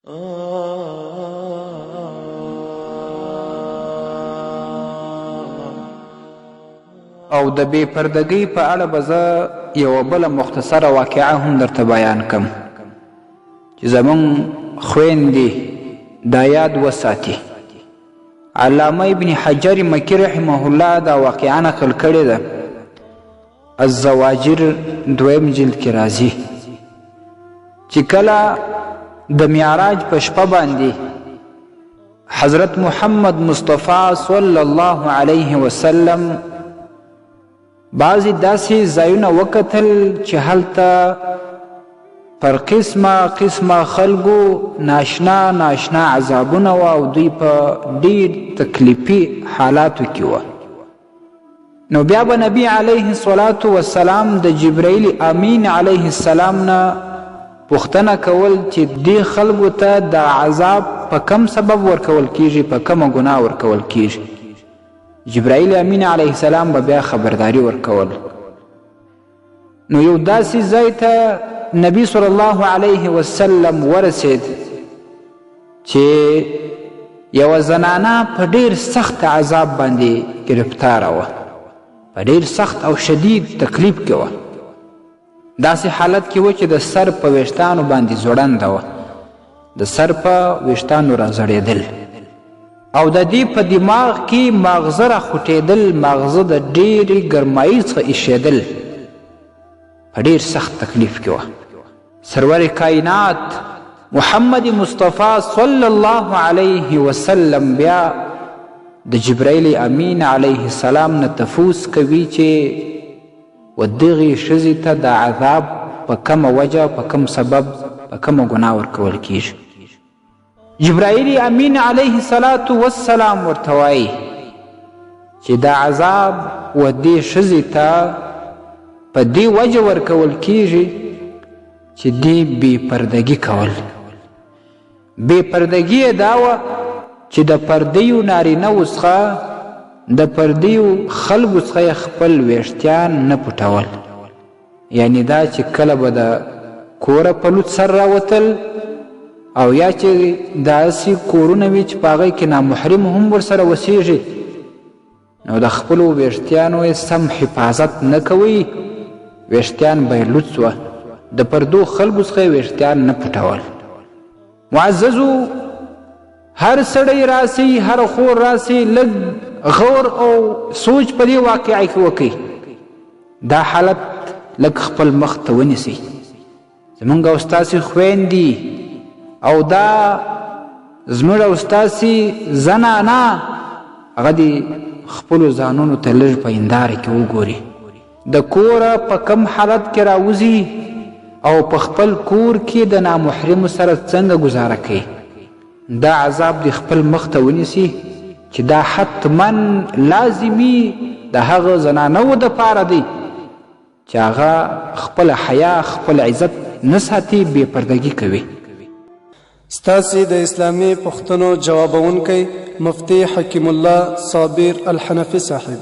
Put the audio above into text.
او د بې پردګۍ په اړه به زه یوه بله مختصره واقعه هم درته بیان کم چې زمونږ خویندې دا یاد وساتي. علامه ابن حجر مکی رحمه الله دا واقعه نقل کړې ده، الزواجر 2 جلد کې راځي چې کله د معراج په شپه باندې حضرت محمد مصطفی صلی الله علیه وسلم بعضی داسې ځایونه وکتل چې هلته پر قسمه خلکو ناشنا عذابونه و او دوی په ډیر تکلیفي حالاتو کې و. نو بیا به نبی علیه الصلاة والسلام د جبرائیل امین علیه السلام نه پوښتنه کول چې دې خلکو ته د عذاب په کم سبب ورکول کیږي، په کومه ګناه ورکول کیږي. جبرائیل امین علیه السلام به بیا خبرداری ورکول. نو یو داسې ځای ته نبی صلی الله علیه وسلم ورسید چې یوه زنانه په ډیر سخت عذاب باندې گرفتاره وه، په ډیر سخت او شدید تکلیف کې وه. داسې حالت کې و چې د سر په ویښتانو باندې ځوړنده وه، د سر په ویښتانو راځړېدل او د دې په دماغ کې ماغزه راخوټېدل، ماغزه د ډېرې ګرمایي څخه ایښېدل، په ډېر سخت تکلیف کې وه. سرور کائنات محمد مصطفی صلی الله علیه وسلم بیا د جبرائیل امین علیه السلام نه تفوس کوي چې و دغې ښځې ته د عذاب په کومه وجه، په کوم سبب، په کومه ګناه ورکول کیږي. جبرائیل امین علیه السلام ورته وایي چې دا عذاب و دې ښځې ته په دې وجه ورکول کیږي چې دې بې پردګي کول. بې پردګي یې دا وه چې د پردیو نارینهو څخه، د پردیو خلکو څخه یې خپل ویښتیان نه پټول. یعنې دا چې کله به د کوره په لوت سر راوتل او یا چې داسې کورونه وي چې په هغې کې نامحرم هم ورسره اوسېږي، نو د خپلو ویښتیانو یې سم حفاظت نه کوئ، ویښتیان به یې لوڅ وه، د پردو خلکو څخه یې ویښتیان نه پټول. معززو، هر سړی راسي، هر خور راسي، لږ غور او سوچ په دې واقعه کې وکړئ. دا حالت لږ خپل مخ ته ونیسئ. زمونږ او ستاسې خویندې او دا زموږ او ستاسې زنانه هغه دې خپلو ځانونو ته لږ په هنداره کې وګوري. د کوره په کم حالت کې راوځي او په خپل کور کې د نامحرمو سره څنګه ګزاره کوي. دا عذاب دې خپل مخ ته ونیسي چې دا حتما لازمي د هغه زنانو دپاره دی چې هغه خپل حیا، خپل عزت نه ساتي، بې پردګي کوي. ستاسې د اسلامي پوښتنو جوابونکی مفتی حکیم الله صابر الحنفي صاحب.